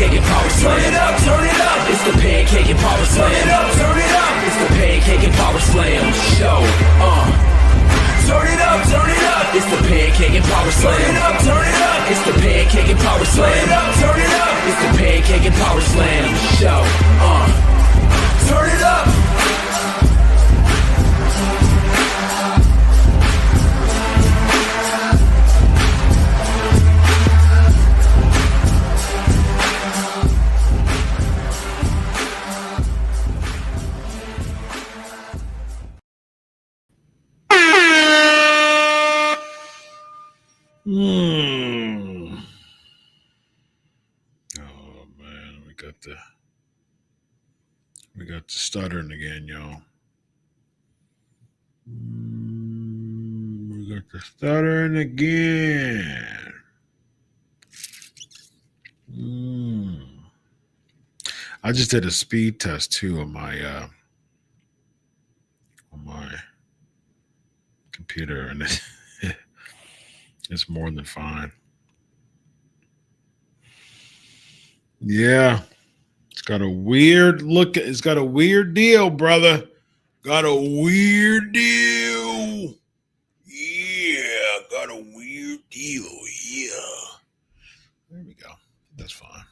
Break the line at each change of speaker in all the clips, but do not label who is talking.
pancake and power slam. Turn it up, turn it up. It's the pancake and power slam. Turn it up, turn it up. It's the pancake and power slam show. Turn it up, turn it up. It's the pancake and power slam. Turn it up, turn it up. It's the pancake and power slam. Turn it up, turn it up. It's the pancake and power slam show. Turn it up.
Oh man, we got the stuttering again, y'all. We got the stuttering again. I just did a speed test too on my computer, and it's more than fine. Yeah. It's got a weird look. It's got a weird deal, brother. Got a weird deal. Yeah. Got a weird deal. Yeah. There we go. That's fine.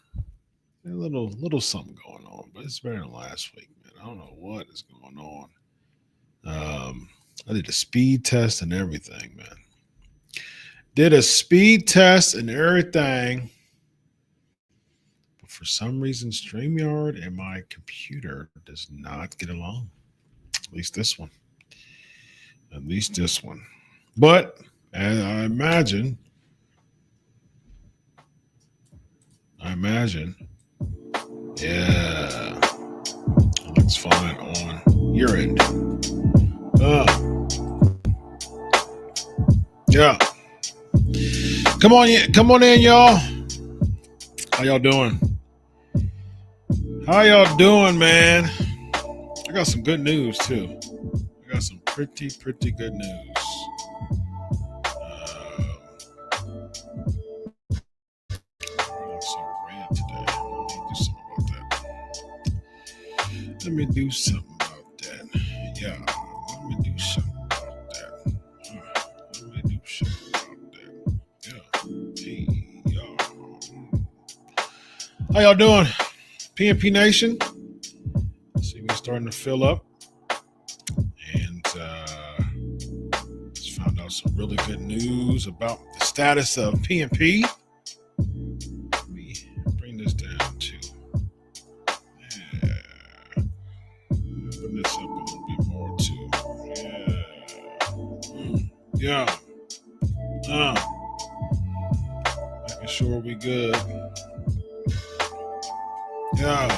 A little something going on, but it's better than last week, man. I don't know what is going on. I did a speed test and everything, man. Did a speed test and everything. But for some reason, StreamYard and my computer does not get along. At least this one. But as I imagine, yeah, it looks fine on your end. Yeah. Come on in, y'all. How y'all doing? How y'all doing, man? I got some good news too. I got some pretty good news. I'm so red today. Let me do something about that. Yeah, let me do something about that. How y'all doing? PNP Nation. See, we're starting to fill up. And just found out some really good news about the status of PNP. Let me bring this down too. Yeah. Open this up a little bit more too. Yeah. Making sure we good. Yeah.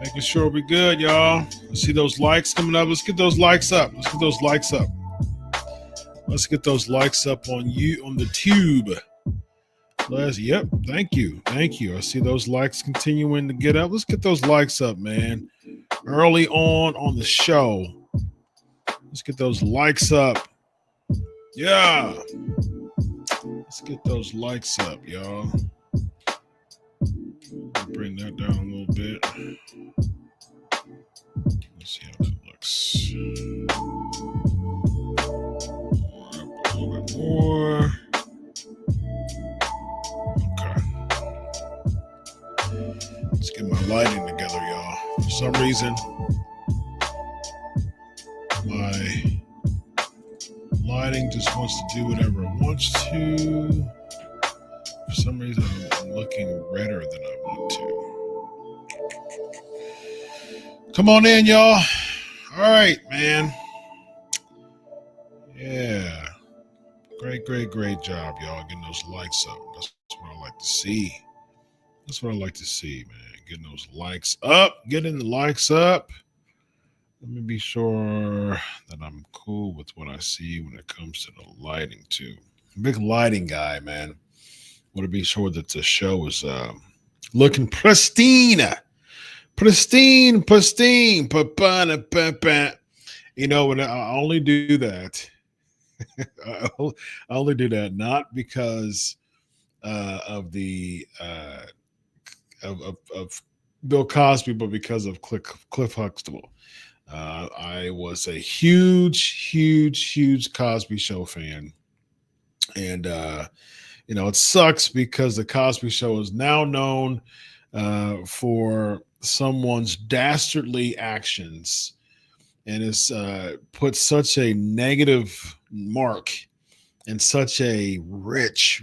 Making sure we good, y'all. Let's see those likes coming up. Let's get those likes up. Let's get those likes up on the tube. Yep. Thank you. I see those likes continuing to get up. Let's get those likes up, man. Early on the show. Let's get those likes up. Yeah. Let's get those likes up, y'all. Bring that down a little bit. Let's see how that looks. Up a little bit more. Okay. Let's get my lighting together, y'all. For some reason, my lighting just wants to do whatever it wants to. For some reason, I'm looking redder than I want to. Come on in, y'all. All right, man. Yeah. Great job, y'all. Getting those likes up. That's what I like to see. Man. Getting those likes up. Getting the likes up. Let me be sure that I'm cool with what I see when it comes to the lighting, too. Big lighting guy, man. Want to be sure that the show is looking pristine. You know, when I only do that, I only do that not because of the of Bill Cosby, but because of Cliff Huxtable. I was a huge Cosby Show fan. And, it sucks because the Cosby Show is now known for someone's dastardly actions and has put such a negative mark and such a rich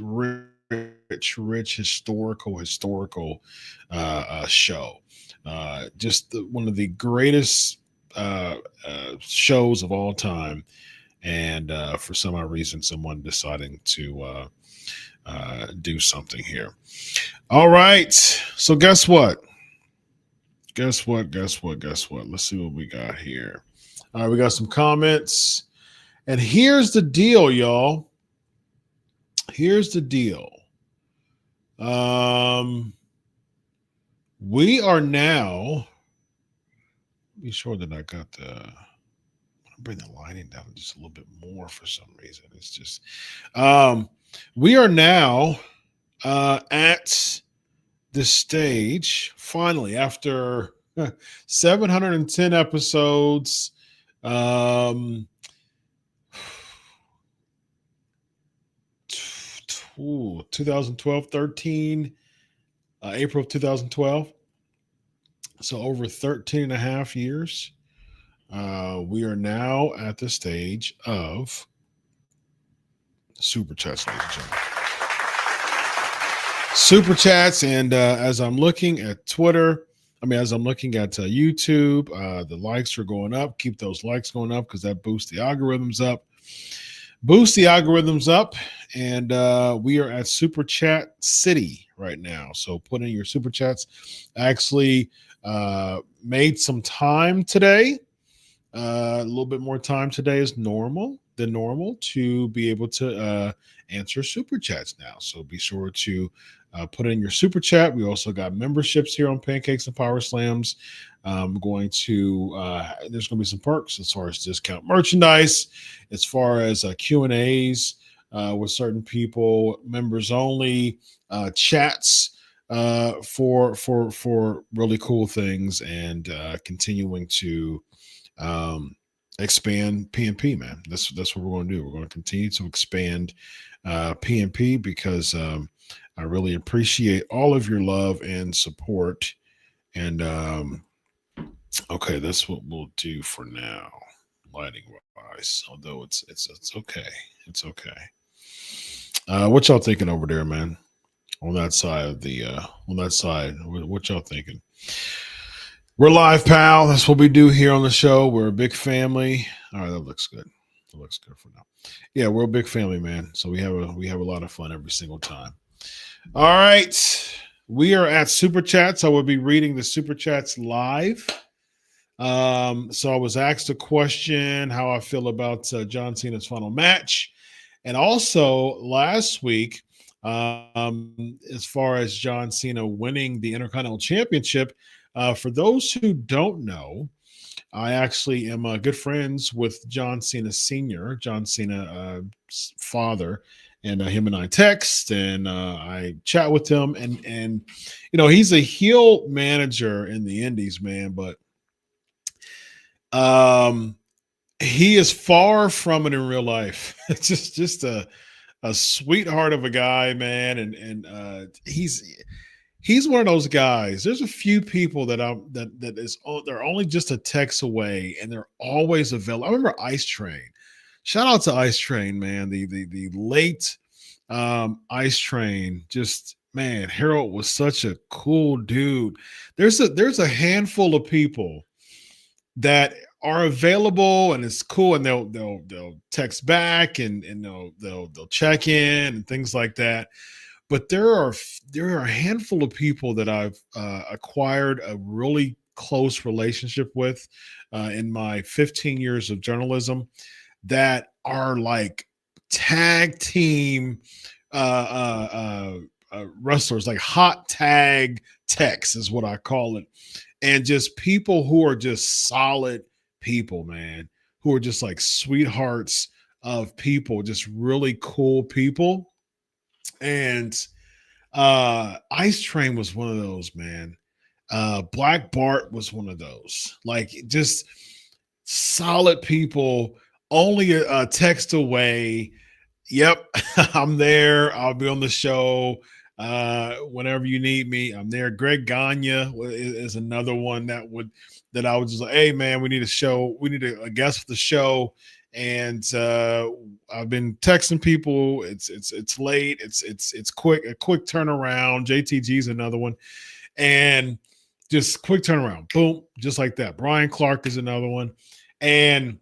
historical show. Just one of the greatest shows of all time. And for some odd reason, someone deciding to do something here. All right. So guess what? Guess what? Let's see what we got here. All right, we got some comments. And here's the deal, y'all. Here's the deal. We are now. Be sure that I got the. Bring the lighting down just a little bit more for some reason. It's just we are now at the stage finally after 710 episodes 2012 13 April of 2012, so over 13 and a half years. We are now at the stage of super chats, ladies and gentlemen. Super chats, and as I'm looking at Twitter, as I'm looking at YouTube, the likes are going up. Keep those likes going up because that boosts the algorithms up. And we are at Super Chat City right now. So put in your super chats. I actually made some time today. A little bit more time today is normal to be able to answer super chats now. So be sure to put in your super chat. We also got memberships here on Pancakes and Power Slams. There's going to be some perks as far as discount merchandise, as far as Q&As with certain people, members only, chats for really cool things, and continuing to expand PNP, man. That's what we're going to do. We're going to continue to expand PNP because I really appreciate all of your love and support. And okay, that's what we'll do for now, lighting wise. Although it's okay. It's okay. What y'all thinking over there, man? On that side of the what y'all thinking? We're live, pal. That's what we do here on the show. We're a big family. All right, that looks good. That looks good for now. Yeah, we're a big family, man. So we have a lot of fun every single time. All right, we are at Super Chats. I will be reading the Super Chats live. So I was asked a question how I feel about John Cena's final match, and also last week, as far as John Cena winning the Intercontinental Championship. For those who don't know, I actually am good friends with John Cena Sr., John Cena's father, and him and I text and I chat with him. And he's a heel manager in the Indies, man, but he is far from it in real life. It's just a sweetheart of a guy, man, and he's one of those guys. There's a few people they're only just a text away, and they're always available. I remember Ice Train. Shout out to Ice Train, man. The late Ice Train. Just man, Harold was such a cool dude. There's a handful of people that are available, and it's cool, and they'll text back and they'll check in and things like that. But there are a handful of people that I've acquired a really close relationship with in my 15 years of journalism that are like tag team wrestlers, like hot tag techs is what I call it. And just people who are just solid people, man, who are just like sweethearts of people, just really cool people. And Ice Train was one of those, man. Black Bart was one of those. Like just solid people, only a text away. Yep, I'm there. I'll be on the show whenever you need me. I'm there. Greg Gagne is another one that I was just like, hey man, we need a show. We need a guest for the show. And I've been texting people. It's late. It's quick, a quick turnaround. JTG is another one, and just quick turnaround. Boom, just like that. Brian Clark is another one, and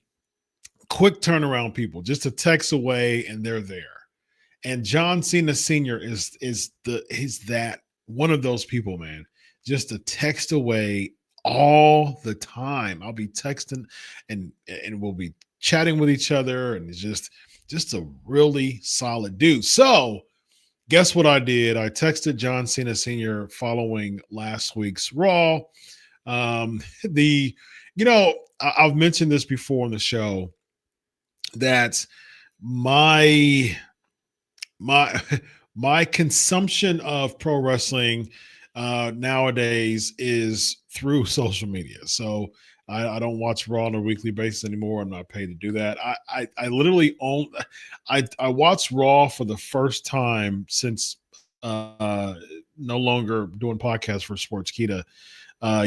quick turnaround people. Just a text away, and they're there. And John Cena Sr. He's that one of those people, man. Just a text away all the time. I'll be texting, and we'll be chatting with each other, and it's just a really solid dude. So guess what I did? I texted John Cena Sr. following last week's Raw. I've mentioned this before on the show that my my consumption of pro wrestling nowadays is through social media. So I don't watch Raw on a weekly basis anymore. I'm not paid to do that. I literally I watched Raw for the first time since no longer doing podcasts for Sportskeeda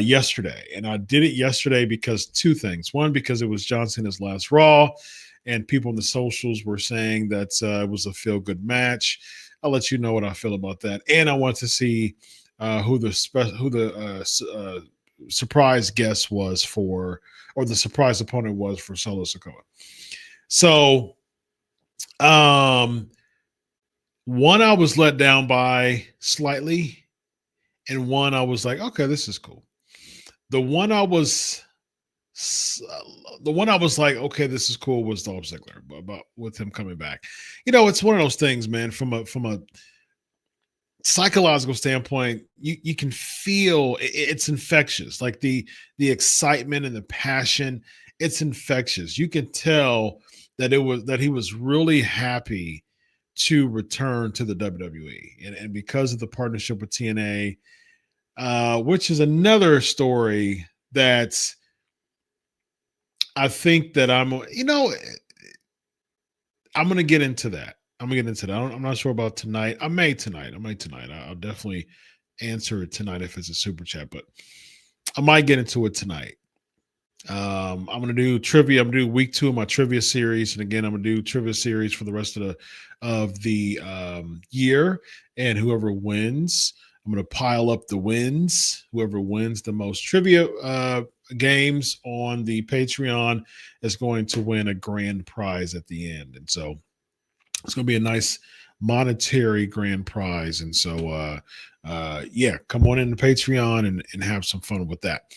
yesterday. And I did it yesterday because two things. One, because it was John Cena's last Raw, and people in the socials were saying that it was a feel-good match. I'll let you know what I feel about that. And I want to see who the surprise guest was for, or the surprise opponent was for Solo Sikoa. So, one I was let down by slightly, and one I was like, okay, this is cool. The one I was like, okay, this is cool, was Dolph Ziggler, about with him coming back. It's one of those things, man. From a psychological standpoint, you can feel it's infectious. Like the excitement and the passion, it's infectious. You can tell that he was really happy to return to the WWE, and because of the partnership with TNA, which is another story that I think that I'm going to get into that. I'm not sure about tonight. I may tonight. I'll definitely answer it tonight if it's a super chat, but I might get into it tonight. I'm going to do trivia. I'm going to do week 2 of my trivia series. And again, I'm going to do trivia series for the rest of the year. And whoever wins, I'm going to pile up the wins. Whoever wins the most trivia games on the Patreon is going to win a grand prize at the end. And so it's going to be a nice monetary grand prize. And so, come on in the Patreon and have some fun with that.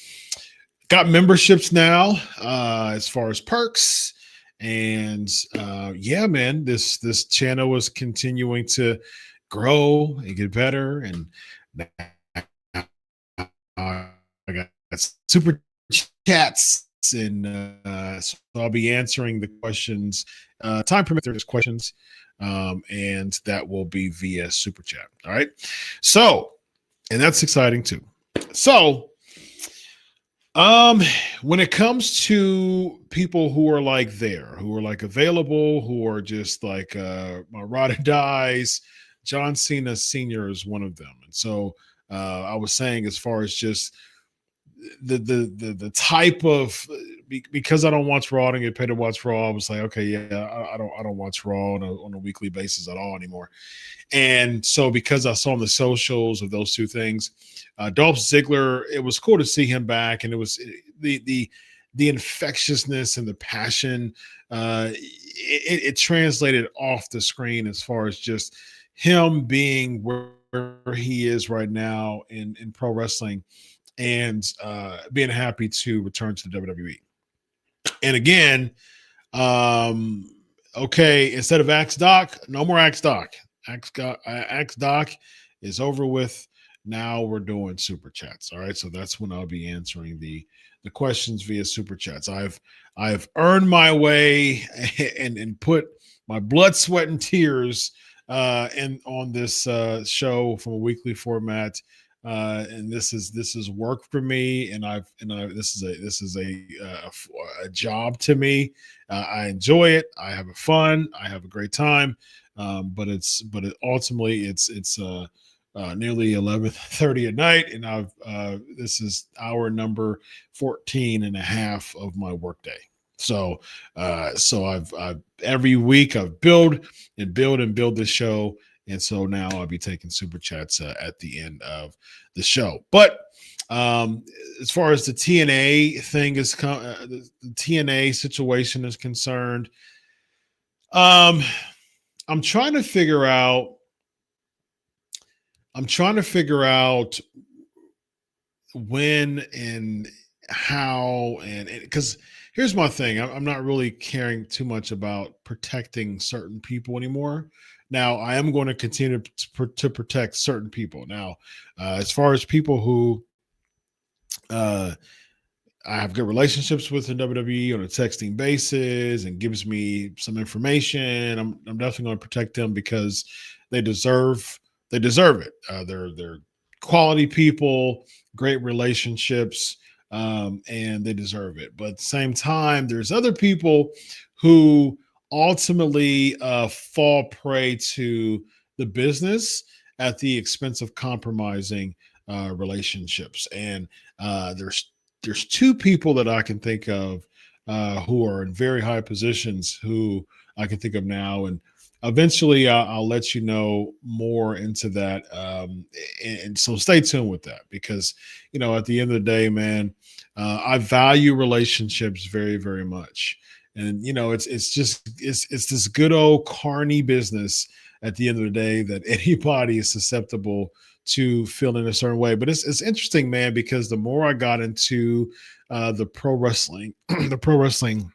Got memberships now as far as perks. And man, this channel is continuing to grow and get better. And I got super chats, and so I'll be answering the questions. Time permit, there's questions, and that will be via super chat. All right. So, and that's exciting too. So, when it comes to people who are like available, who are just like my ride or dies, John Cena Sr. is one of them. And so I was saying, as far as just the type of, because I don't watch Raw, I don't get paid to watch Raw, I was like, okay, yeah, I don't watch Raw on a weekly basis at all anymore. And so because I saw on the socials of those two things, Dolph Ziggler, it was cool to see him back, and it was the infectiousness and the passion. It translated off the screen as far as just him being where he is right now in pro wrestling, and being happy to return to the WWE. And again, okay, instead of Axe Doc, no more Axe Doc. Axe Doc is over with. Now we're doing super chats. All right, so that's when I'll be answering the questions via super chats. I've earned my way and put my blood, sweat, and tears and on this show from a weekly format. And this is work for me, and this is a job to me. I enjoy it. I have fun. I have a great time. Ultimately it's nearly 11:30 at night, and this is hour number 14 and a half of my workday. So I've every week I've build this show, and so now I'll be taking super chats at the end of the show. But as far as the TNA thing the TNA situation is concerned, I'm trying to figure out. When and how, and because here's my thing, I'm not really caring too much about protecting certain people anymore. Now I am going to continue to protect certain people. Now, as far as people who I have good relationships with in WWE on a texting basis and gives me some information, I'm definitely going to protect them because they deserve it. They're quality people, great relationships, and they deserve it. But at the same time, there's other people who ultimately fall prey to the business at the expense of compromising relationships. And there's two people that I can think of who are in very high positions who I can think of now. And eventually I'll let you know more into that. And so stay tuned with that because, at the end of the day, man, I value relationships very, very much. And, it's this good old carny business at the end of the day that anybody is susceptible to feel in a certain way. But it's interesting, man, because the more I got into the pro wrestling, the pro wrestling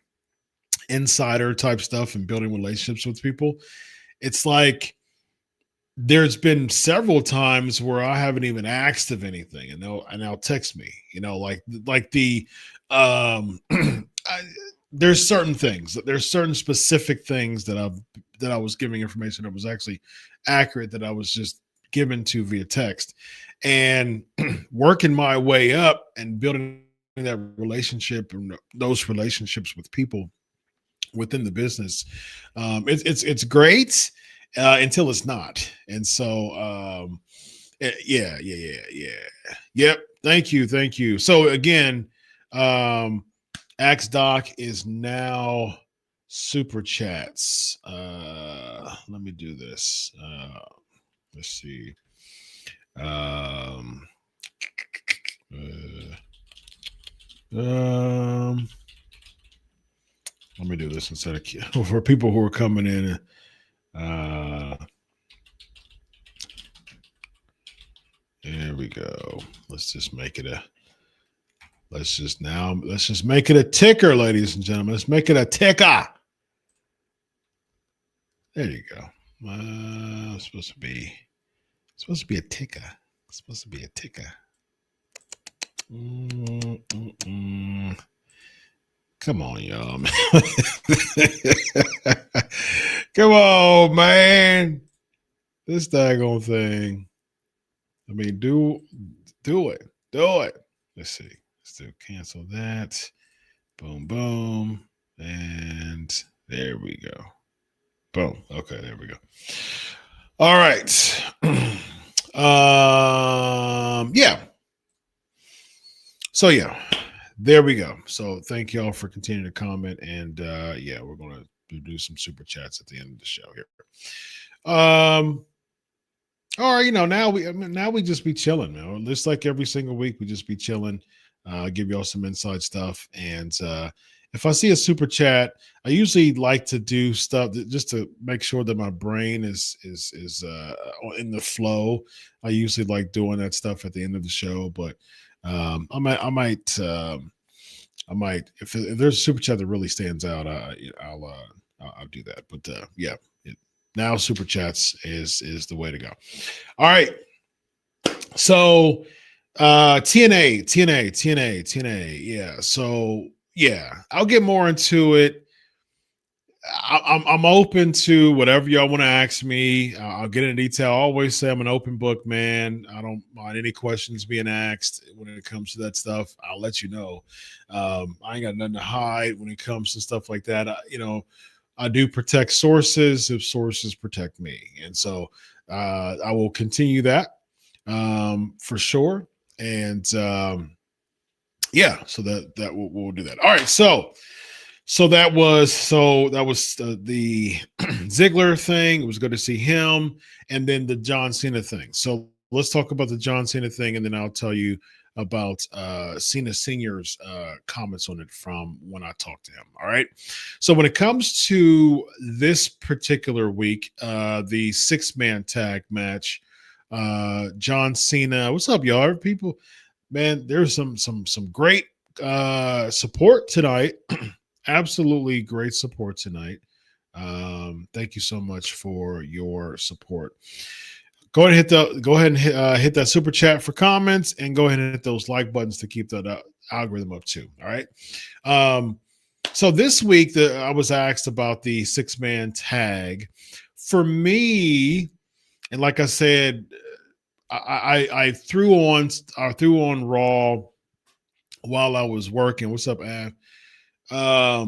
insider type stuff and building relationships with people, it's like there's been several times where I haven't even asked of anything, and they'll text me, there's certain specific things that I was giving information that was actually accurate, that I was just given to via text, and working my way up and building that relationship and those relationships with people within the business. It's great until it's not. And so yeah. Yep. Thank you. So again, Axe Doc is now super chats. Let me do this. Let's see. Let me do this instead of for people who are coming in. There we go. Let's just make it a ticker, ladies and gentlemen. Let's make it a ticker. There you go. It's supposed to be a ticker. It's supposed to be a ticker. Come on, y'all. Come on, man. This daggone thing. I mean, do it. Let's see. Let's do cancel that. Boom. And there we go. Boom. Okay, there we go. All right. Yeah. So yeah, there we go. So thank y'all for continuing to comment. And yeah, we're gonna do some super chats at the end of the show here. All right, now we just be chilling, man. Just like every single week, we just be chilling, give y'all some inside stuff. And if I see a super chat, I usually like to do stuff just to make sure that my brain is in the flow. I usually like doing that stuff at the end of the show, but I might if there's a super chat that really stands out, I'll do that. But yeah. Now super chats is the way to go. All right. So TNA. Yeah. So yeah, I'll get more into it. I'm open to whatever y'all want to ask me. I'll get into detail. I always say I'm an open book, man. I don't mind any questions being asked when it comes to that stuff. I'll let you know. I ain't got nothing to hide when it comes to stuff like that. I do protect sources if sources protect me, and so I will continue that for sure. And yeah, so that we'll do that. All right, so that was the Ziggler thing. It was good to see him, and then the John Cena thing. So let's talk about the John Cena thing, and then I'll tell you about Cena Sr.'s comments on it from when I talked to him. All right. So when it comes to this particular week, the 6-man tag match, John Cena. What's up, y'all? People, man, there's some great support tonight. Absolutely great support tonight. Thank you so much for your support. Go ahead and hit that super chat for comments, and go ahead and hit those like buttons to keep that algorithm up too. All right. So this week I was asked about the 6-man tag. For me, and like I said, I threw on Raw while I was working. What's up, Av? I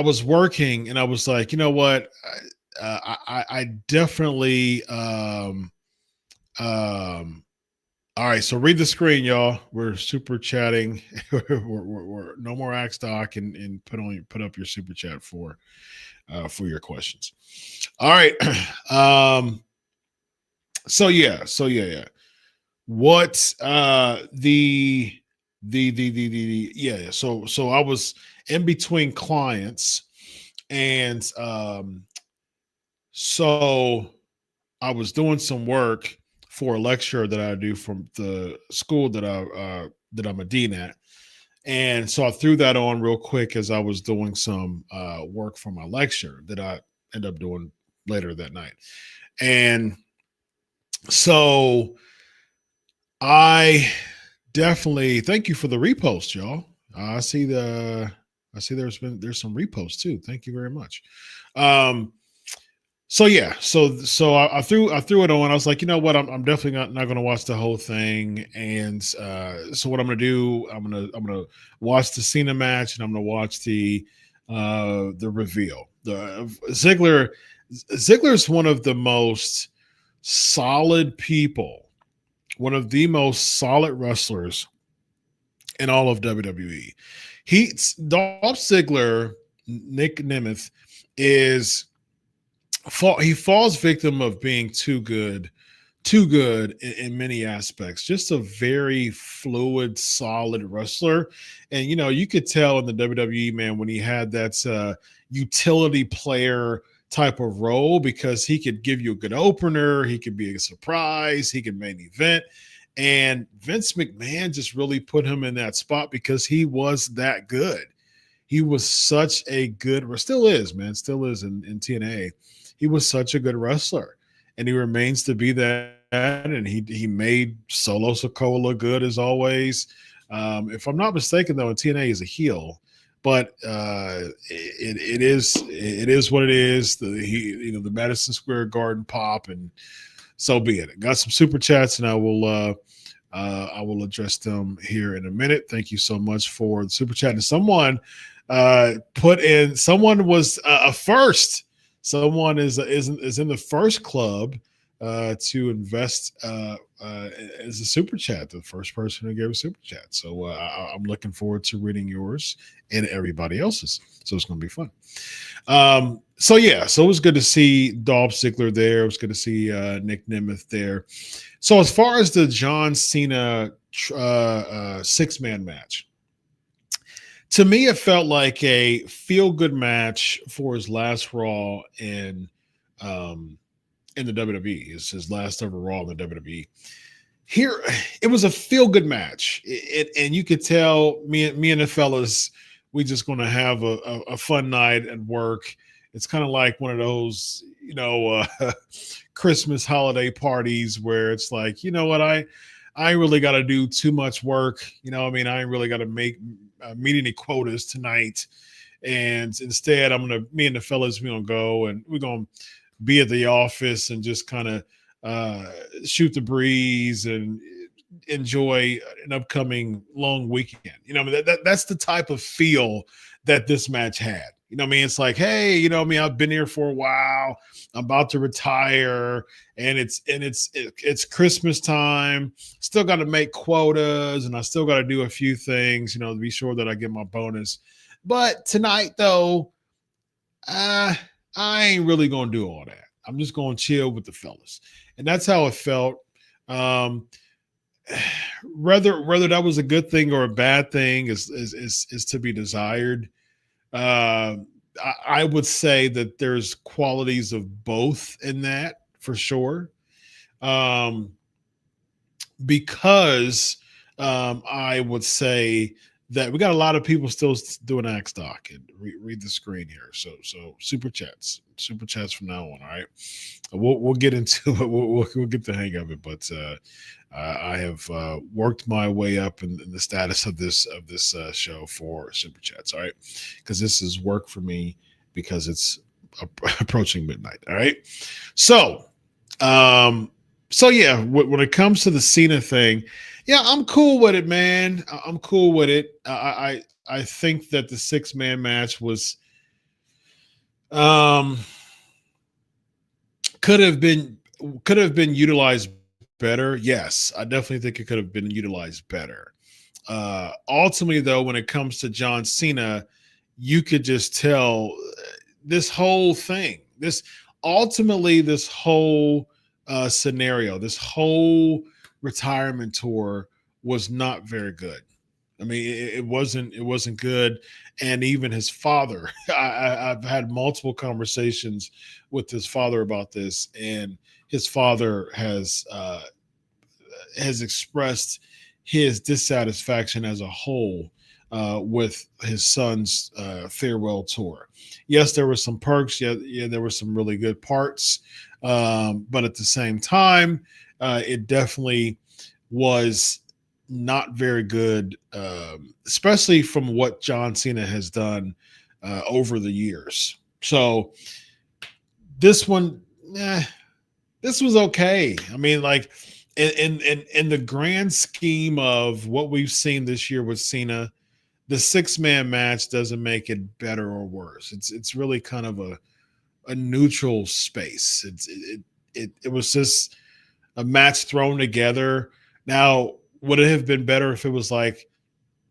was working, and I was like, you know what? I definitely. All right, so read the screen, y'all. We're super chatting. we're no more Axe Doc, and put up your super chat for your questions. All right. So yeah. What yeah. So I was in between clients, and so I was doing some work for a lecture that I do from the school that I'm a dean at. And so I threw that on real quick as I was doing some work for my lecture that I end up doing later that night. And so I definitely thank you for the repost, y'all. I see there's some reposts too. Thank you very much. So yeah, so I threw it on. I was like, you know what, I'm definitely not going to watch the whole thing. And so what I'm going to do, I'm going to watch the Cena match, and I'm going to watch the reveal. The Ziggler's one of the most solid people, one of the most solid wrestlers in all of WWE. Dolph Ziggler, Nick Nemeth, he falls victim of being too good in many aspects. Just a very fluid, solid wrestler. And you could tell in the WWE, man, when he had that utility player type of role, because he could give you a good opener, he could be a surprise, he could main event. And Vince McMahon just really put him in that spot because he was that good. He was such a good, still is in TNA. He was such a good wrestler, and he remains to be that. And he made Solo Sikoa look good as always. If I'm not mistaken, though, in TNA he's a heel, but it is what it is. The Madison Square Garden pop, and so be it. Got some super chats, and I will address them here in a minute. Thank you so much for the super chat. And someone was a first. Someone is in the first club to invest as a super chat. The first person who gave a super chat. So I'm looking forward to reading yours and everybody else's. So it's going to be fun. So it was good to see Dolph Ziggler there. It was good to see Nick Nemeth there. So as far as the John Cena 6-man match, to me, it felt like a feel-good match for his last Raw in the WWE. It's his last ever Raw in the WWE. Here, it was a feel-good match, and you could tell me and the fellas, we just going to have a fun night at work. It's kind of like one of those, Christmas holiday parties where it's like, you know what, I ain't really got to do too much work. I ain't really got to meet any quotas tonight. And instead, me and the fellas, we're gonna go and we're gonna be at the office and just kind of shoot the breeze and enjoy an upcoming long weekend. That's the type of feel that this match had. It's like, hey, I've been here for a while. I'm about to retire, and it's Christmas time. Still got to make quotas, and I still got to do a few things, to be sure that I get my bonus. But tonight, though, I ain't really gonna do all that. I'm just gonna chill with the fellas, and that's how it felt. Um, whether that was a good thing or a bad thing is to be desired. Uh, I would say that there's qualities of both in that for sure. Um, because I would say that we got a lot of people still doing Axe Doc and read the screen here. So super chats from now on. All right, we'll get into it. We'll get the hang of it. But I have worked my way up in the status of this show for super chats. All right, because this is work for me because it's approaching midnight. All right, so yeah, when it comes to the Cena thing, yeah, I'm cool with it, man. I'm cool with it. I think that the 6-man match was could have been utilized better. Yes, I definitely think it could have been utilized better. Ultimately, though, when it comes to John Cena, you could just tell this whole thing, this whole scenario, this whole retirement tour was not very good. I mean, it wasn't good. And even his father, I've had multiple conversations with his father about this, and his father has expressed his dissatisfaction as a whole with his son's farewell tour. Yes, there were some perks. Yeah, there were some really good parts. But at the same time, it definitely was not very good, especially from what John Cena has done over the years. So this one, this was okay. I mean, like in the grand scheme of what we've seen this year with Cena, the 6-man match doesn't make it better or worse. It's really kind of a neutral space. It was just a match thrown together. Now, would it have been better if it was like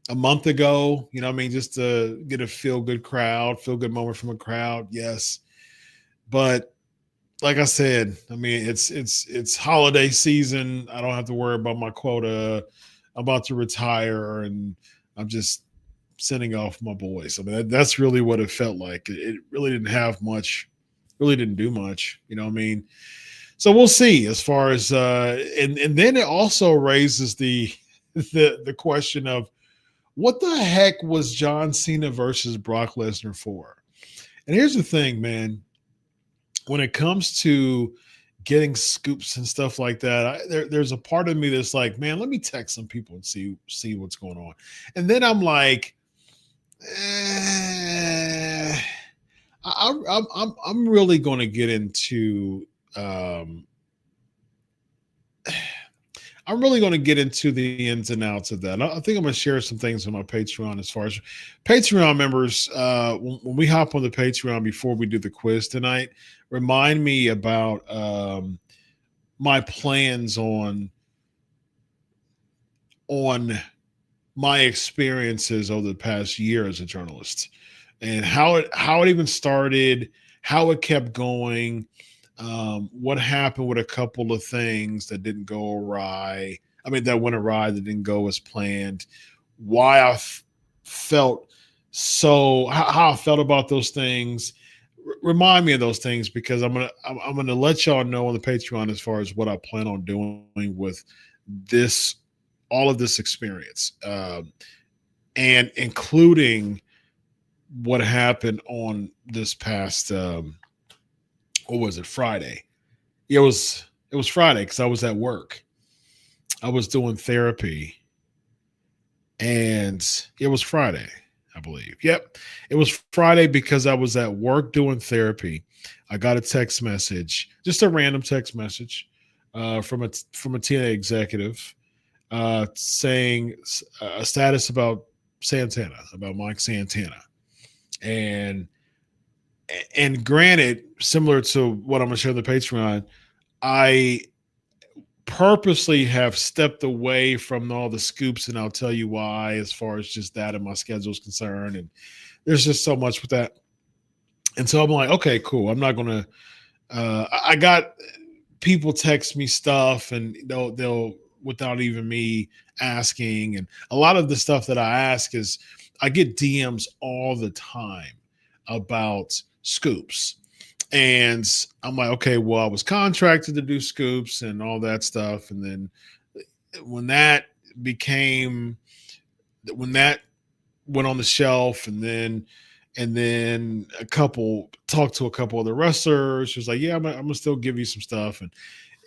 a month ago? You know what I mean? Just to get a feel good moment from a crowd. Yes. But like I said, I mean, it's holiday season. I don't have to worry about my quota. I'm about to retire, and I'm just sending off my boys. I mean, that's really what it felt like. It really didn't have much, really didn't do much. You know what I mean? So we'll see as far as and then it also raises the question of what the heck was John Cena versus Brock Lesnar for? And here's the thing, man. When it comes to getting scoops and stuff like that, there's a part of me that's like, man, let me text some people and see what's going on. And then I'm like, I'm really going to get into I'm really going to get into the ins and outs of that. I think I'm going to share some things on my Patreon as far as Patreon members. When we hop on the Patreon before we do the quiz tonight, remind me about my plans on my experiences over the past year as a journalist and how it even started, how it kept going. What happened with a couple of things that didn't go awry. I mean, that went awry, that didn't go as planned. Why I felt so, how I felt about those things. Remind me of those things because I'm gonna let y'all know on the Patreon as far as what I plan on doing with all of this experience, and including what happened on this past. What was it? Friday. It was Friday because I was at work. I was doing therapy, and it was Friday. I believe. Yep. It was Friday because I was at work doing therapy. I got a text message, just a random text message from a TNA executive saying a status about Santana, about Mike Santana. And granted, similar to what I'm going to share on the Patreon, I purposely have stepped away from all the scoops, and I'll tell you why, as far as just that and my schedule is concerned. And there's just so much with that. And so I'm like, okay, cool. I'm not going to, I got people text me stuff, and they'll, without even me asking. And a lot of the stuff that I ask is I get DMs all the time about scoops. And I'm like, okay, well, I was contracted to do scoops and all that stuff. And then when that went on the shelf, and then talked to a couple other wrestlers. She was like, yeah, I'm gonna still give you some stuff. And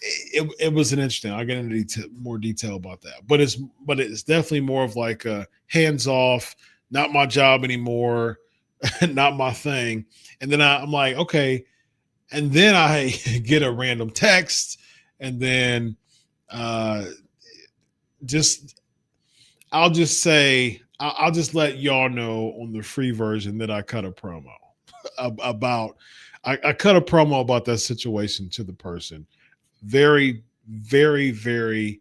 it was an interesting, I'll get into more detail about that, but it's definitely more of like a hands off, not my job anymore, not my thing. And then I'm like, okay. And then I get a random text, and then I'll just let y'all know on the free version that I cut a promo about I cut a promo about that situation to the person. Very, very, very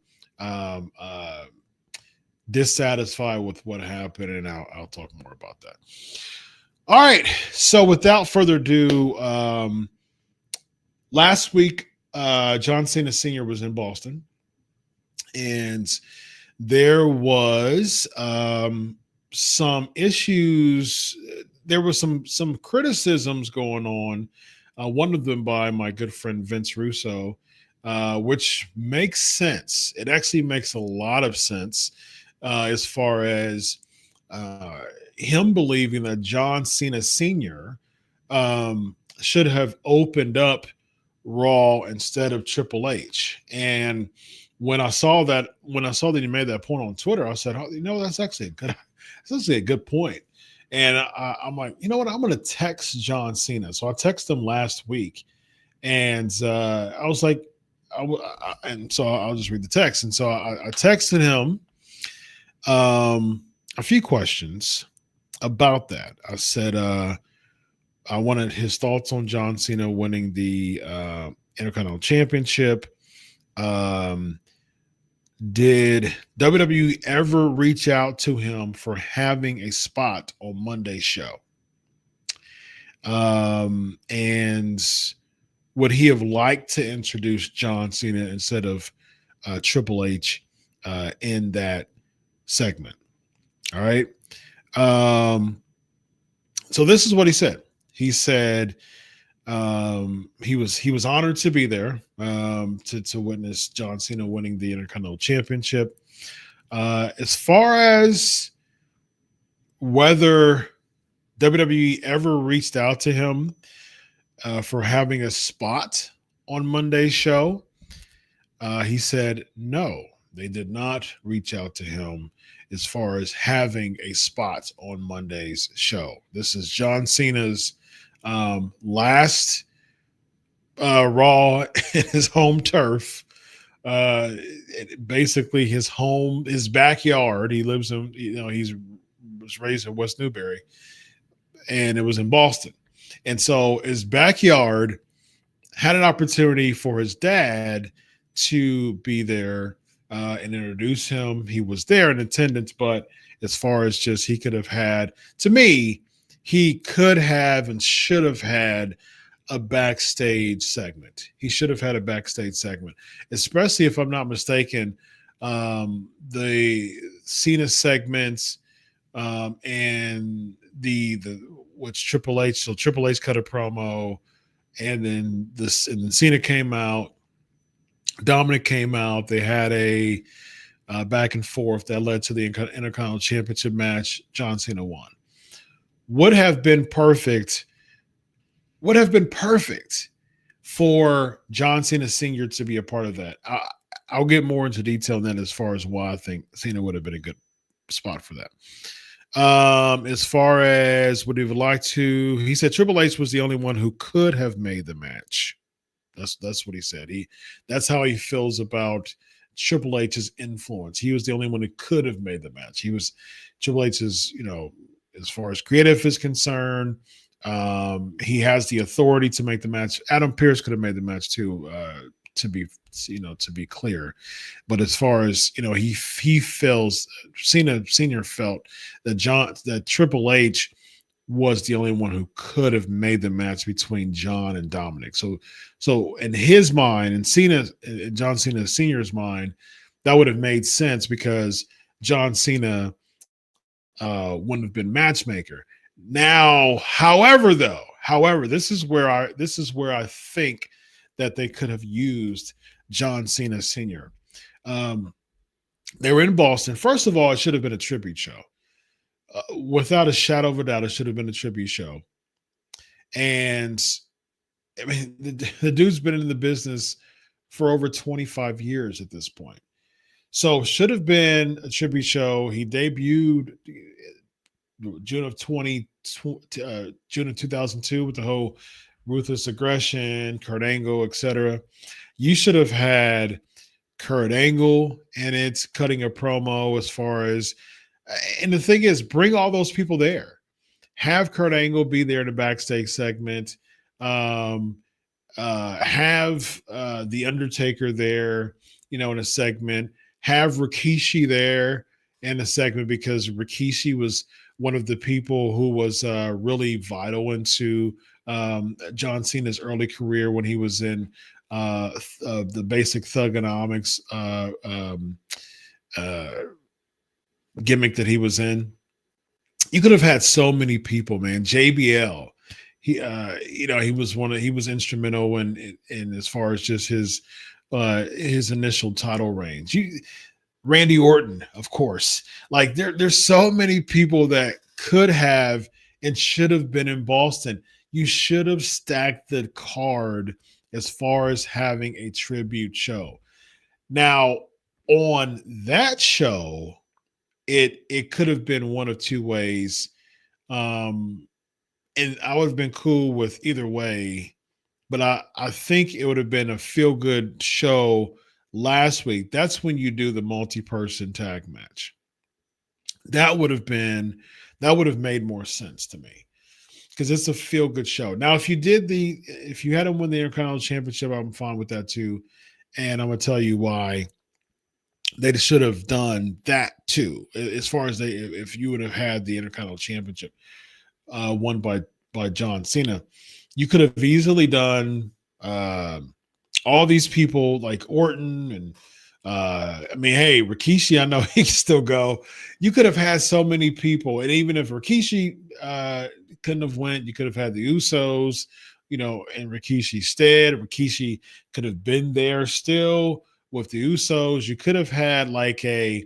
dissatisfied with what happened, and I'll talk more about that. All right. So without further ado, last week, John Cena Sr. was in Boston, and there was some issues. There was some criticisms going on. One of them by my good friend Vince Russo, which makes sense. It actually makes a lot of sense as far as him believing that John Cena Sr. Should have opened up Raw instead of Triple H. And when I saw that he made that point on Twitter, I said, oh, that's actually a good point. And I'm like, you know what? I'm going to text John Cena. So I texted him last week, and I was like, and so I'll just read the text. And so I texted him a few questions about that. I said I wanted his thoughts on John Cena winning the Intercontinental Championship. Did WWE ever reach out to him for having a spot on Monday's show? And would he have liked to introduce John Cena instead of Triple H in that segment? All right. So this is what he said. He said he was honored to be there to witness John Cena winning the Intercontinental Championship. As far as whether WWE ever reached out to him for having a spot on Monday's show, he said no, they did not reach out to him as far as having a spot on Monday's show. This is John Cena's last Raw in his home turf. Basically his backyard. He lives in, he was raised in West Newbury, and it was in Boston. And so his backyard had an opportunity for his dad to be there and introduce him. He was there in attendance, but as far as just he could have had, to me, he could have and should have had a backstage segment. He should have had a backstage segment, especially if I'm not mistaken, the Cena segments and the which Triple H. So Triple H cut a promo, and then Cena came out. Dominic came out. They had a back and forth that led to the Intercontinental Championship match. John Cena won. Would have been perfect for John Cena Sr. to be a part of that. I'll get more into detail then as far as why I think Cena would have been a good spot for that. As far as what he would like to, he said Triple H was the only one who could have made the match. That's what he said. That's how he feels about Triple H's influence. He was the only one who could have made the match. He was Triple H's, as far as creative is concerned, he has the authority to make the match. Adam Pearce could have made the match too, to be clear. But as far as he feels, Cena Sr. felt that Triple H was the only one who could have made the match between John and Dominic. So in his mind, and John Cena Sr.'s mind, that would have made sense because John Cena wouldn't have been matchmaker. Now, however, this is where I think that they could have used John Cena Sr. They were in Boston. First of all, it should have been a tribute show. Without a shadow of a doubt, it should have been a tribute show. And I mean, the dude's been in the business for over 25 years at this point. So should have been a tribute show. He debuted June of 2002 with the whole ruthless aggression, Kurt Angle, etc. You should have had Kurt Angle in it, cutting a promo as far as, and the thing is, bring all those people there. Have Kurt Angle be there in the backstage segment. Have the Undertaker there, in a segment. Have Rikishi there in a segment because Rikishi was one of the people who was really vital into John Cena's early career when he was in the basic Thugonomics gimmick that he was in. You could have had so many people, man. JBL, he was instrumental in as far as just his initial title reigns. Randy Orton, of course. Like there's so many people that could have and should have been in Boston. You should have stacked the card as far as having a tribute show. Now, on that show, it could have been one of two ways. And I would have been cool with either way, but I think it would have been a feel-good show last week. That's when you do the multi-person tag match. That would have made more sense to me because it's a feel-good show. Now, if you had them win the Intercontinental Championship, I'm fine with that too. And I'm going to tell you why they should have done that too. As far as if you would have had the Intercontinental Championship won by John Cena, you could have easily done all these people like Orton and hey, Rikishi, I know he can still go. You could have had so many people, and even if Rikishi couldn't have went, you could have had the Usos, in Rikishi's stead. Rikishi could have been there still with the Usos. You could have had like and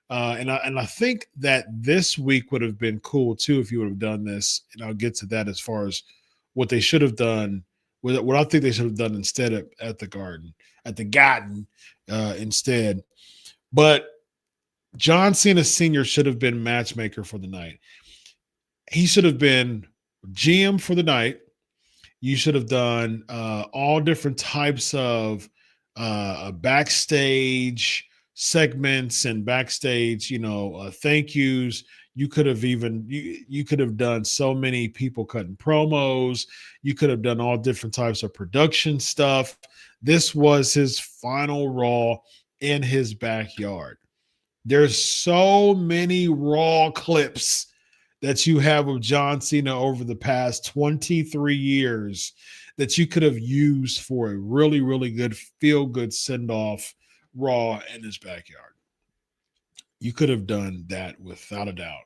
I think that this week would have been cool too if you would have done this, and I'll get to that as far as what they should have done. What I think they should have done instead at the Garden instead. But John Cena Sr. should have been matchmaker for the night. He should have been GM for the night. You should have done all different types of backstage segments and backstage, thank yous. You could have you could have done so many people cutting promos. You could have done all different types of production stuff. This was his final Raw in his backyard. There's so many Raw clips that you have of John Cena over the past 23 years that you could have used for a really, really good feel-good send-off Raw in his backyard. You could have done that without a doubt.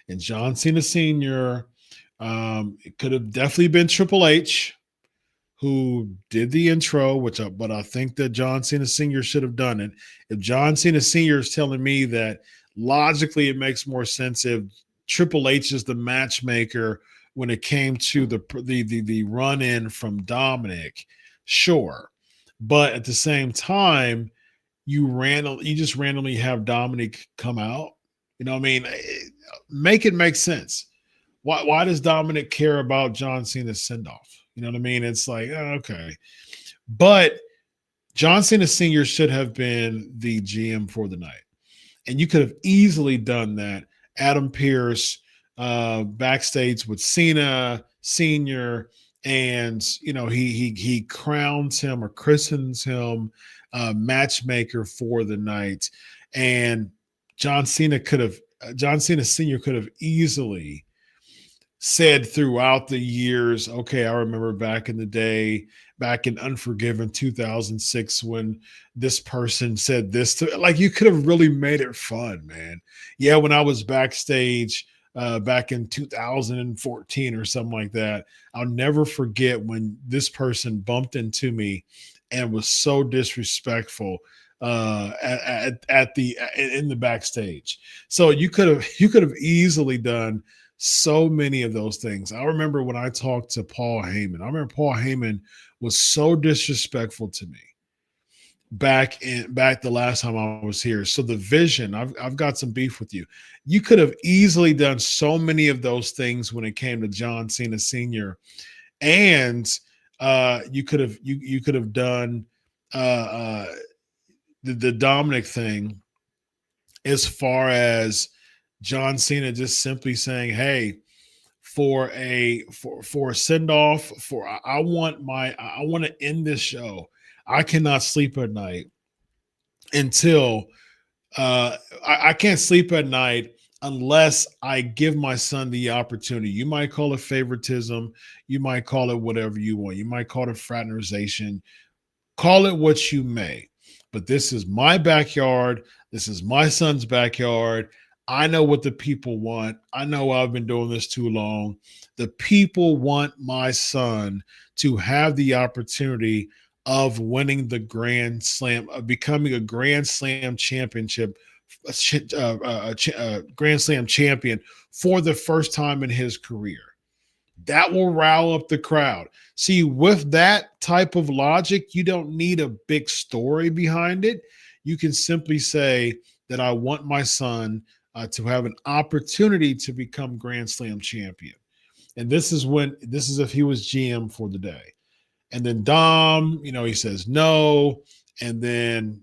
And John Cena Sr., it could have definitely been Triple H who did the intro, but I think that John Cena Sr. should have done it. If John Cena Sr. is telling me that logically it makes more sense if Triple H is the matchmaker when it came to the run-in from Dominic, sure. But at the same time, you just randomly have Dominic come out. You know what I mean? make it make sense. Why does Dominic care about John Cena's send off? You know what I mean? It's like, okay. But John Cena Sr. should have been the GM for the night. And you could have easily done that. Adam Pearce backstage with Cena Sr. And he crowns him or christens him matchmaker for the night. And John Cena Sr. could have easily said throughout the years, okay, I remember back in the day, back in Unforgiven 2006, when this person said this to, like, you could have really made it fun, man. Yeah, when I was backstage back in 2014 or something like that, I'll never forget when this person bumped into me and was so disrespectful in the backstage. So you could have easily done so many of those things. I remember when I talked to Paul Heyman. I remember Paul Heyman was so disrespectful to me back the last time I was here. So the Vision, I've got some beef with you. You could have easily done so many of those things when it came to John Cena Sr. And you could have done the Dominic thing, as far as John Cena just simply saying, "Hey, for a send off, I want to end this show. I cannot sleep at night until I can't sleep at night unless I give my son the opportunity." You might call it favoritism, you might call it whatever you want, you might call it fraternization, call it what you may. But this is my backyard. This is my son's backyard. I know what the people want. I know I've been doing this too long. The people want my son to have the opportunity of winning the Grand Slam, of becoming a Grand Slam championship, Grand Slam champion for the first time in his career. That will rile up the crowd. See, with that type of logic, you don't need a big story behind it. You can simply say that I want my son to have an opportunity to become Grand Slam champion. And this is if he was GM for the day. And then Dom, he says no. And then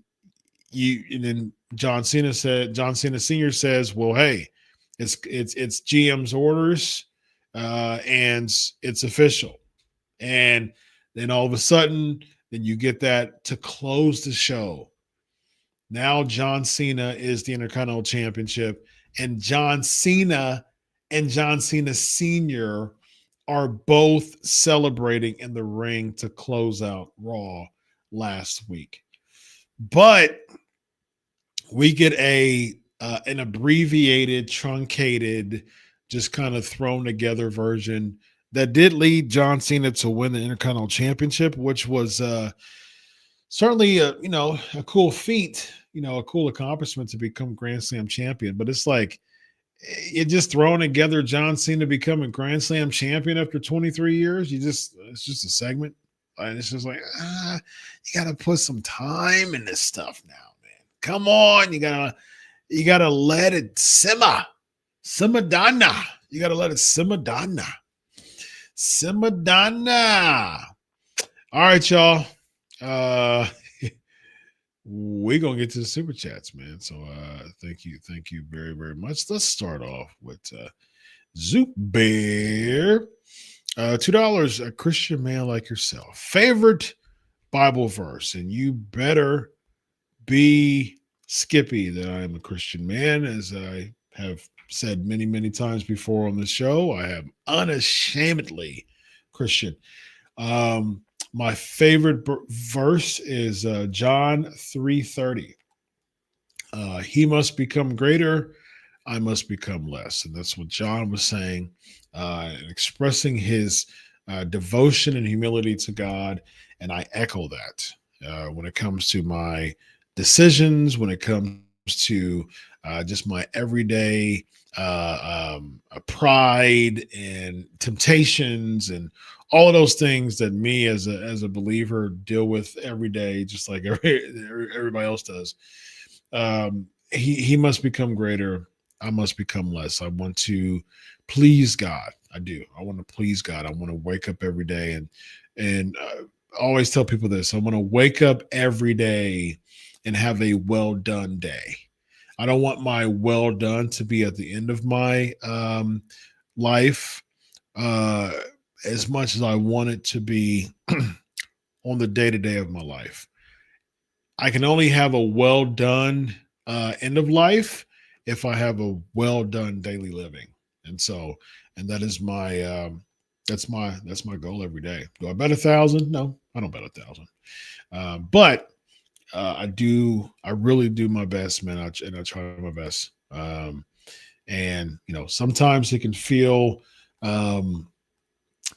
John Cena Sr. says, well, hey, it's GM's orders, and it's official. And then all of a sudden, then you get that to close the show. Now John Cena is the Intercontinental Championship, and John Cena and John Cena Sr. are both celebrating in the ring to close out Raw last week. But we get an abbreviated, truncated, just kind of thrown together version that did lead John Cena to win the Intercontinental Championship, which was certainly a cool feat, a cool accomplishment to become Grand Slam champion. But it's like, you're just throwing together John Cena becoming Grand Slam champion after 23 years. It's just a segment. And it's just like, you got to put some time in this stuff now, man. Come on. You gotta let it simmer. Simmer donna. You got to let it simmer donna. Simmer donna. All right, y'all. We're going to get to the super chats, man. So thank you very, very much. Let's start off with Zoop Bear. $2, a Christian man like yourself. Favorite Bible verse, and you better be Skippy that I am a Christian man, as I have said many, many times before on the show. I am unashamedly Christian. My favorite verse is John 3:30. He must become greater, I must become less. And that's what John was saying, expressing his devotion and humility to God. And I echo that when it comes to my decisions, when it comes to just my everyday pride and temptations and all of those things that me as a believer deal with every day, just like everybody else does. He must become greater. I must become less. I want to please God. I do. I want to please God. I want to wake up every day and I always tell people this. I want to wake up every day and have a well done day. I don't want my well done to be at the end of my life uh, as much as I want it to be on the day to day of my life. I can only have a well done end of life if I have a well done daily living, and so and that is my that's my goal every day. Do I bet 1,000? No, I don't bet 1,000. But I really do my best, man. And I try my best. And sometimes it can feel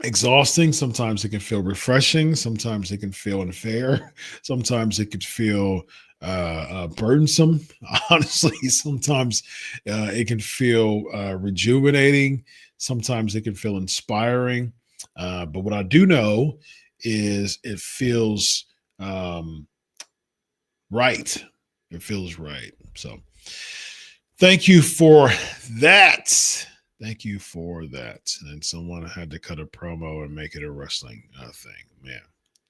exhausting. Sometimes it can feel refreshing. Sometimes it can feel unfair. Sometimes it could feel burdensome. Honestly, sometimes it can feel rejuvenating. Sometimes it can feel inspiring. But what I do know is it feels right. It feels right. So thank you for that. Thank you for that. And someone had to cut a promo and make it a wrestling thing. Man,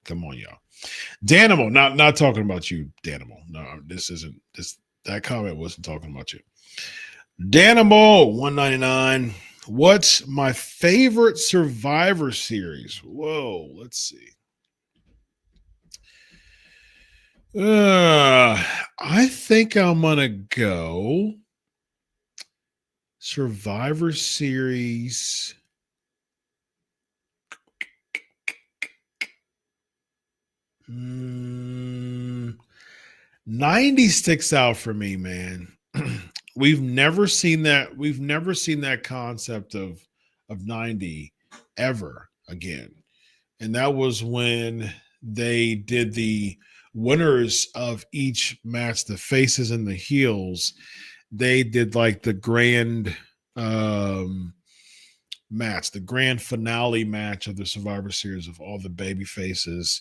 come on, y'all. Danimal, not talking about you, Danimal. No, that comment wasn't talking about you. Danimal 199. What's my favorite Survivor Series? Whoa, let's see. I think I'm gonna go Survivor Series. Mm, 90 sticks out for me, man. We've never seen that. We've never seen that concept of 90 ever again. And that was when they did the winners of each match, the faces and the heels. They did like the grand match, the grand finale match of the Survivor Series of all the baby faces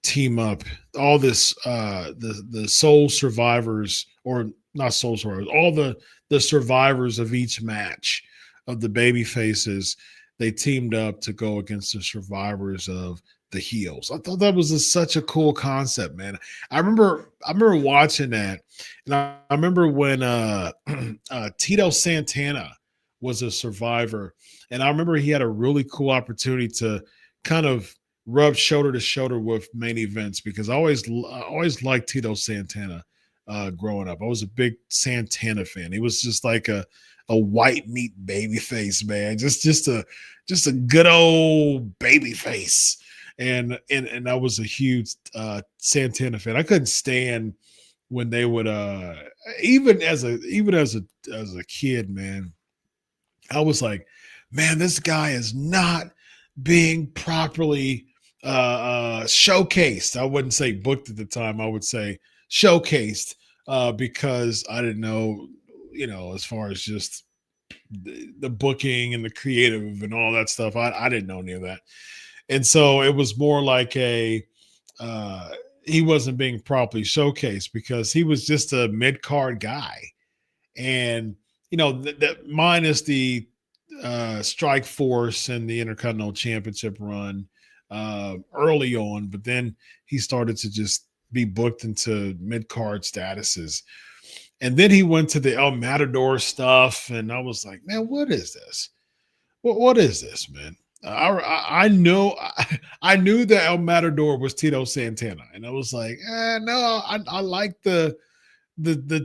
team up, all this the sole survivors, or not sole survivors, all the survivors of each match of the baby faces, they teamed up to go against the survivors of the heels. I thought that was such a cool concept, man. I remember watching that, and I remember when Tito Santana was a survivor, and I remember he had a really cool opportunity to kind of rub shoulder to shoulder with main events, because I always liked Tito Santana growing up. I was a big Santana fan. He was just like a white meat baby face, man. Just a good old baby face. And I was a huge Santana fan. I couldn't stand when they would even as a kid, man. I was like, man, this guy is not being properly showcased. I wouldn't say booked at the time. I would say showcased because I didn't know, as far as just the booking and the creative and all that stuff. I didn't know any of that. And so it was more like he wasn't being properly showcased because he was just a mid-card guy. And, that minus the Strike Force and the Intercontinental Championship run early on, but then he started to just be booked into mid-card statuses. And then he went to the El Matador stuff, and I was like, man, what is this? What is this, man? I knew that El Matador was Tito Santana, and I was like, no, I like the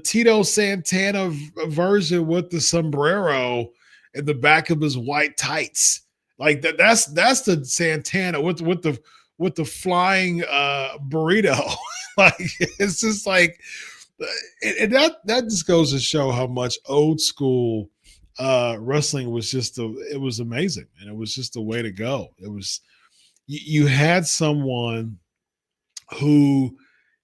Tito Santana version with the sombrero in the back of his white tights. Like that's the Santana with the flying burrito. Like it's just like, and that just goes to show how much old school wrestling was. It was amazing, and it was just the way to go. It was, you had someone who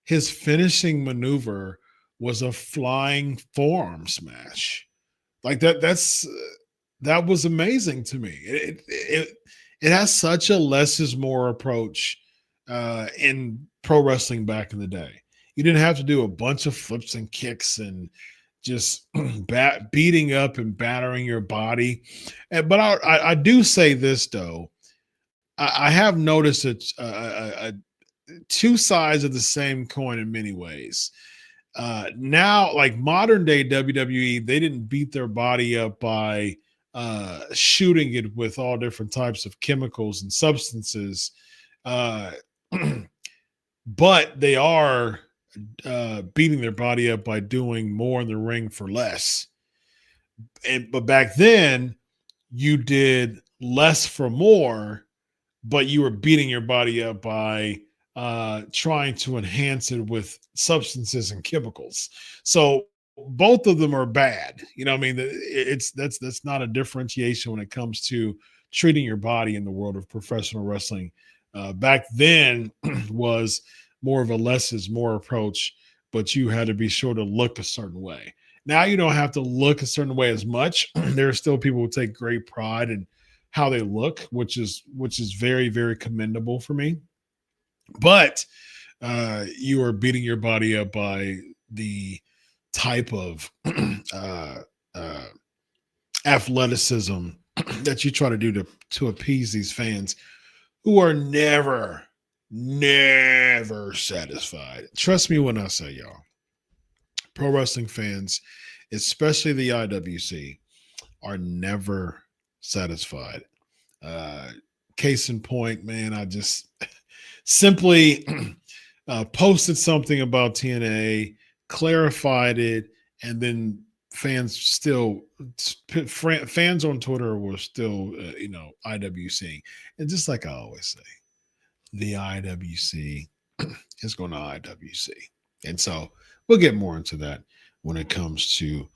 his finishing maneuver was a flying forearm smash. Like that was amazing to me. It has such a less is more approach in pro wrestling back in the day. You didn't have to do a bunch of flips and kicks and just beating up and battering your body. But I do say this though, I have noticed two sides of the same coin in many ways. Now, like modern day WWE, they didn't beat their body up by shooting it with all different types of chemicals and substances. Uh, but they are beating their body up by doing more in the ring for less. But back then, you did less for more, but you were beating your body up by trying to enhance it with substances and chemicals. So both of them are bad. You know what I mean? That's not a differentiation when it comes to treating your body in the world of professional wrestling. Back then was more of a less is more approach, but you had to be sure to look a certain way. Now you don't have to look a certain way as much. There are still people who take great pride in how they look, which is very, very commendable for me. But you are beating your body up by the type of athleticism that you try to do to appease these fans who are never satisfied. Trust me when I say, y'all, pro wrestling fans, especially the IWC, are never satisfied. Case in point, man, I just simply posted something about TNA, clarified it, and then fans on Twitter were still, IWC. And just like I always say, the IWC is going to IWC. And so we'll get more into that when it comes to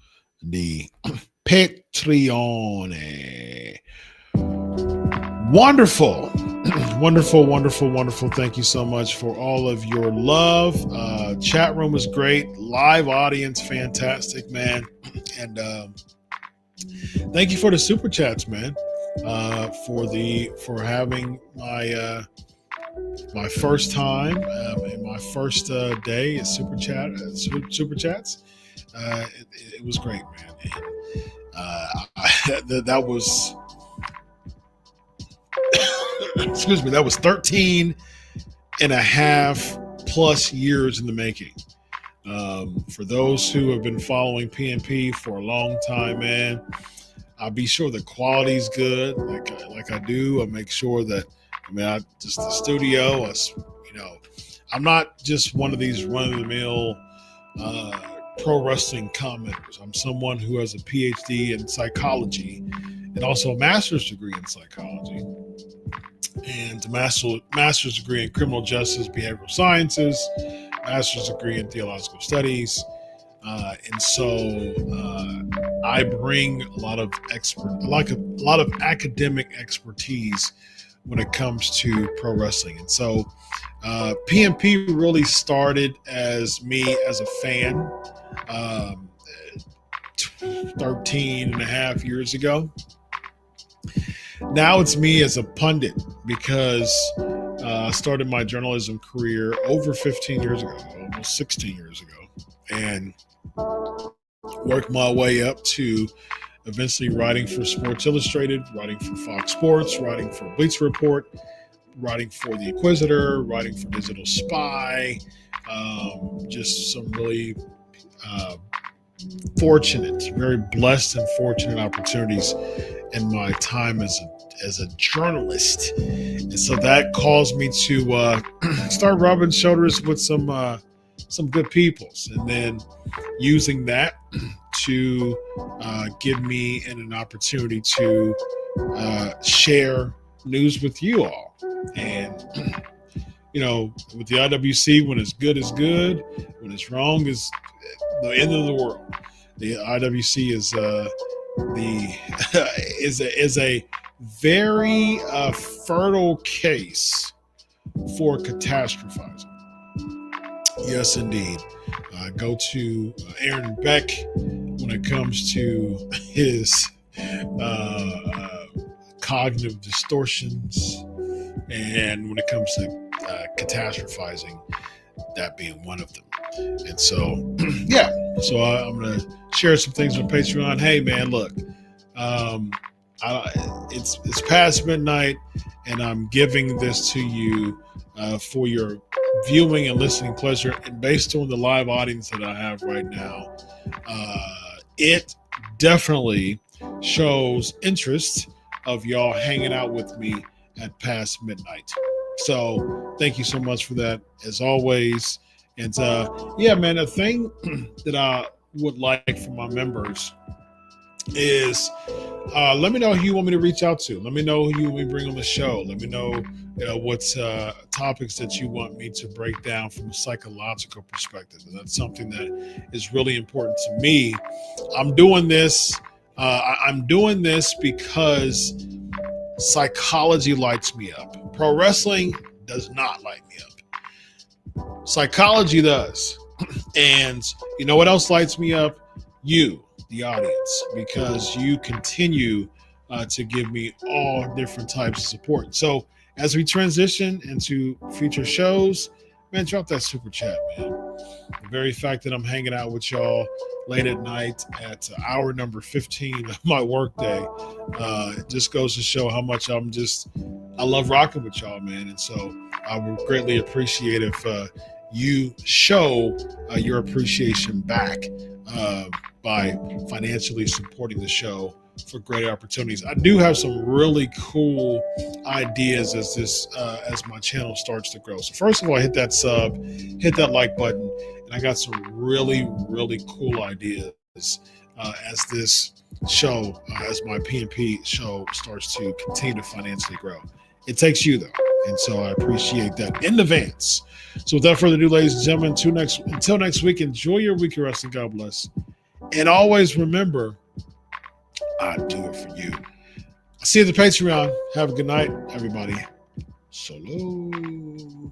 the Patreon. Wonderful. Wonderful. Thank you so much for all of your love. Chat room was great. Live audience, fantastic, man. And thank you for the super chats, man. For having my first time and my first day at super chats. It was great, man. And, that was excuse me, that was 13 and a half plus years in the making. For those who have been following PNP for a long time, man, I'll be sure the quality's good. Like I do. I make sure that, just the studio, I'm not just one of these run-of-the-mill pro wrestling commenters. I'm someone who has a PhD in psychology and also a master's degree in psychology and a master's degree in criminal justice, behavioral sciences, master's degree in theological studies. And so I bring a lot of academic expertise when it comes to pro wrestling. And so PNP really started as me as a fan 13 and a half years ago. Now it's me as a pundit because I started my journalism career over 15 years ago, almost 16 years ago, and worked my way up to eventually writing for Sports Illustrated, writing for Fox Sports, writing for Bleacher Report, writing for The Inquisitor, writing for Digital Spy. Just some really very blessed and fortunate opportunities in my time as a journalist. And so that caused me to start rubbing shoulders with some good peoples, and then using that to give me an opportunity to share news with you all. And with the IWC, when it's good is good, when it's wrong is the end of the world. The IWC is a very fertile case for catastrophizing. Yes, indeed. Go to Aaron Beck when it comes to his cognitive distortions, and when it comes to catastrophizing, that being one of them. And so, yeah. So I'm going to share some things on Patreon. Hey, man, look, it's past midnight, and I'm giving this to you for your viewing and listening pleasure. And based on the live audience that I have right now, it definitely shows interest of y'all hanging out with me at past midnight. So thank you so much for that, as always. And yeah, man, a thing that I would like from my members is let me know who you want me to reach out to. Let me know who you want me to bring on the show. Let me know what topics that you want me to break down from a psychological perspective. And that's something that is really important to me. I'm doing this. I'm doing this because psychology lights me up. Pro wrestling does not light me up. Psychology does. And you know what else lights me up? You, the audience, because you continue to give me all different types of support. So as we transition into future shows, man, drop that super chat, man. The very fact that I'm hanging out with y'all late at night at hour number 15 of my workday, it just goes to show how much I love rocking with y'all, man. And so I would greatly appreciate if you show your appreciation back by financially supporting the show for great opportunities. I do have some really cool ideas as my channel starts to grow. So first of all, hit that sub, hit that like button, and I got some really, really cool ideas as this show, as my PNP show starts to continue to financially grow. It takes you though, and so I appreciate that in advance. So without further ado, ladies and gentlemen, until next week, enjoy your week of wrestling. God bless. And always remember, I do it for you. I'll see you at the Patreon. Have a good night, everybody. Solo.